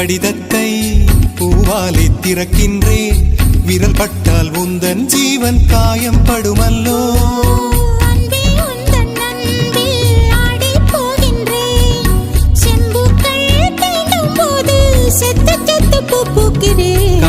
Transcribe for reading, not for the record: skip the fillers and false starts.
கடிதத்தை பூவாலை திறக்கின்றேன். விரல் பட்டால் உந்தன் ஜீவன் காயம் படுமல்லோ. செத்து செத்து பூ பூக்கிறேன்.